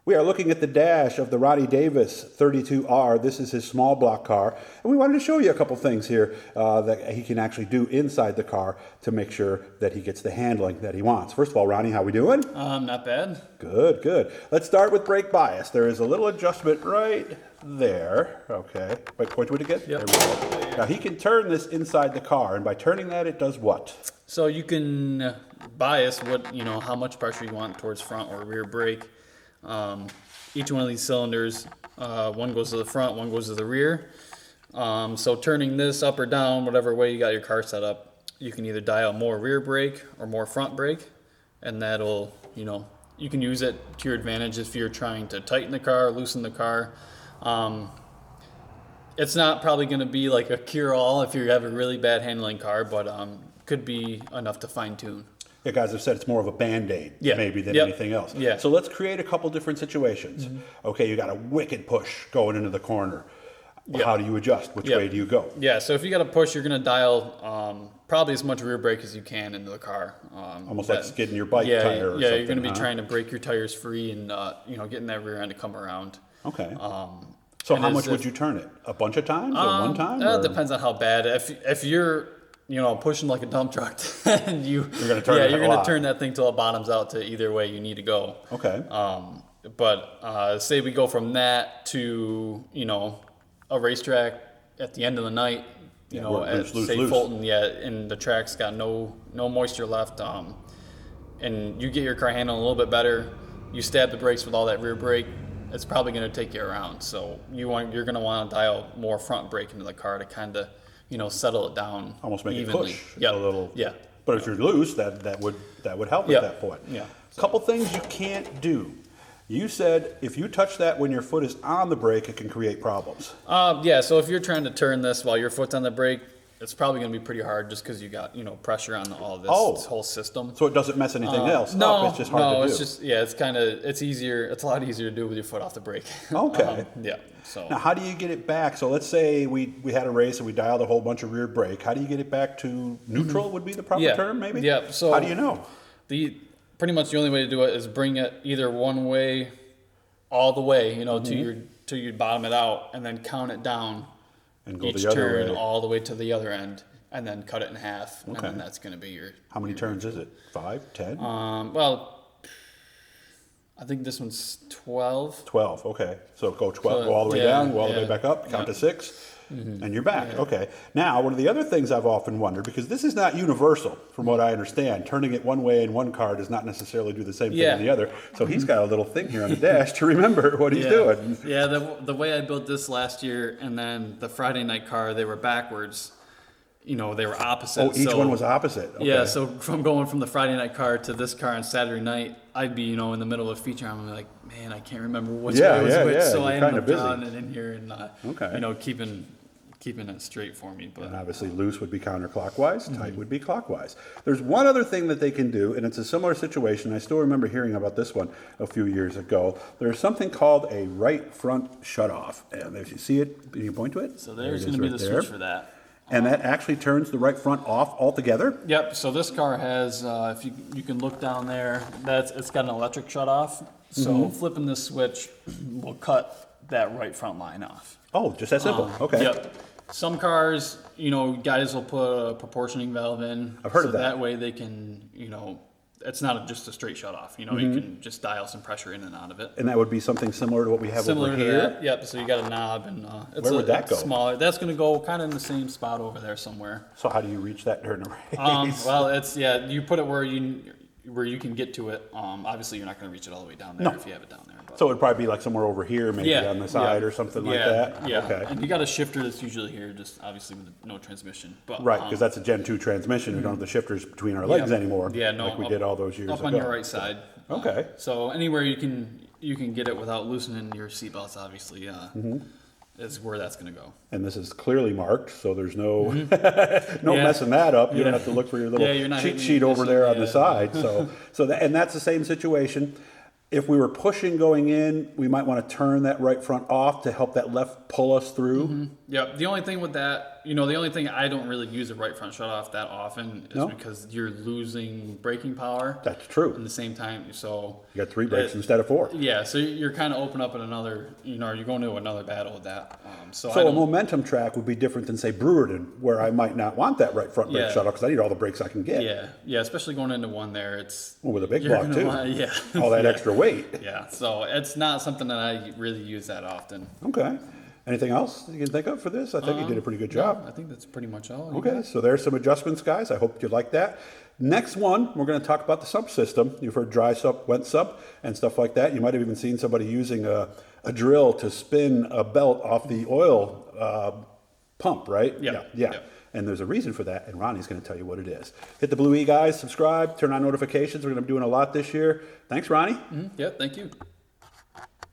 We are looking at the dash of the Ronnie Davis 32R. This is his small block car. And we wanted to show you a couple things here that he can actually do inside the car to make sure that he gets the handling that he wants. First of all, Ronnie, how we doing? Not bad. Good, good. Let's start with brake bias. There is a little adjustment right there. Okay. Wait, point to it again. Yep. There we go. Now he can turn this inside the car, and by turning that, it does what? So you can bias how much pressure you want towards front or rear brake. Each one of these cylinders, one goes to the front, one goes to the rear. So turning this up or down, whatever way you got your car set up, you can either dial more rear brake or more front brake, and that'll, you can use it to your advantage if you're trying to tighten the car, loosen the car. It's not probably going to be like a cure-all if you have a really bad handling car, but could be enough to fine-tune. Yeah, guys have said it's more of a Band-Aid maybe than anything else. Yeah. So let's create a couple different situations. Okay, you got a wicked push going into the corner. How do you adjust? Which way do you go? Yeah, so if you got a push, you're going to dial probably as much rear brake as you can into the car. Almost like skidding your bike tire or something. Yeah, you're going to be trying to break your tires free and getting that rear end to come around. Okay. So how much would you turn it? A bunch of times or one time? It depends on how bad. If you're pushing like a dump truck, then you're going to turn that thing till it bottoms out to either way you need to go. Okay. But say we go from that to a racetrack at the end of the night, at say Fulton, and the track's got no moisture left, and you get your car handling a little bit better. You stab the brakes with all that rear brake, it's probably going to take you around. So you're going to want to dial more front brake into the car to kind of settle it down. Almost make evenly. it push a little. Yeah. But if you're loose, that would help at that point. Yeah. Couple things you can't do. You said if you touch that when your foot is on the brake, it can create problems. So if you're trying to turn this while your foot's on the brake, it's probably going to be pretty hard just because you got pressure on all this whole system. So it doesn't mess anything else up. It's just hard to do. No, it's just it's easier. It's a lot easier to do with your foot off the brake. Okay. So now, how do you get it back? So let's say we had a race and we dialed a whole bunch of rear brake. How do you get it back to neutral? Would be the proper term, maybe. Yeah. So how do you know? Pretty much the only way to do it is bring it either one way, all the way, till you bottom it out, and then count it down. And go each the other turn way. all the way to the other end, and then cut it in half, and then that's going to be your. How many turns is it? 5, 10? Well, I think this one's 12. 12. Okay, so go 12, go all the way down, go all the way back up, count to 6, and you're back. Yeah. Okay. Now, one of the other things I've often wondered, because this is not universal, from what I understand, turning it one way in one car does not necessarily do the same thing in the other. So he's got a little thing here on the dash to remember what he's doing. Yeah, the way I built this last year, and then the Friday night car, they were backwards. They were opposite. Oh, each one was opposite. Okay. Yeah, so from going from the Friday night car to this car on Saturday night, I'd be, in the middle of a feature. I'm like, man, I can't remember which way I was which. So I ended up drawing it in here and, keeping it straight for me. But and obviously loose would be counterclockwise, tight would be clockwise. There's one other thing that they can do, and it's a similar situation. I still remember hearing about this one a few years ago. There's something called a right front shutoff. And if you see it, can you point to it? So there's going to be the switch for that. And that actually turns the right front off altogether? Yep. So this car has, if you can look down there, it's got an electric shutoff. So flipping this switch will cut that right front line off. Oh, just that simple. Okay. Yep. Some cars, guys will put a proportioning valve in. I've heard of that. So that way they can, it's not just a straight shut off. You can just dial some pressure in and out of it. And that would be something similar to what we have over here? That. Yep. So you got a knob, and where would that go? Smaller. That's going to go kind of in the same spot over there somewhere. So how do you reach that during the race? Well, you put it where you can get to it. Obviously, you're not going to reach it all the way down there if you have it down there. But. So it would probably be like somewhere over here, maybe on the side or something like that? Yeah. Okay. And you got a shifter that's usually here, just obviously with no transmission. But, right, because that's a Gen 2 transmission. We don't have the shifters between our legs anymore like we did all those years ago. Up on your right side. Okay. So anywhere you can get it without loosening your seatbelts, obviously, is where that's going to go. And this is clearly marked, so there's no messing that up. You don't have to look for your little cheat sheet over there on the side. And that's the same situation. If we were pushing going in, we might want to turn that right front off to help that left pull us through. Yeah. The only thing with that the only thing I don't really use a right front shutoff that often is because you're losing braking power. That's true. At the same time, so you got 3 brakes instead of 4. Yeah, so you're kind of open up in another, you're going to another battle with that. So a momentum track would be different than, say, Brewerton, where I might not want that right front brake shutoff because I need all the brakes I can get. Yeah, especially going into one there, it's with a big block too. All that extra weight. Yeah, so it's not something that I really use that often. Okay. Anything else you can think of for this? I think you did a pretty good job. No, I think that's pretty much all. Okay, so there's some adjustments, guys. I hope you like that. Next one, we're going to talk about the sump system. You've heard dry sump, wet sump, and stuff like that. You might have even seen somebody using a drill to spin a belt off the oil pump, right? Yeah. And there's a reason for that, and Ronnie's going to tell you what it is. Hit the blue E, guys. Subscribe. Turn on notifications. We're going to be doing a lot this year. Thanks, Ronnie. Yeah, thank you.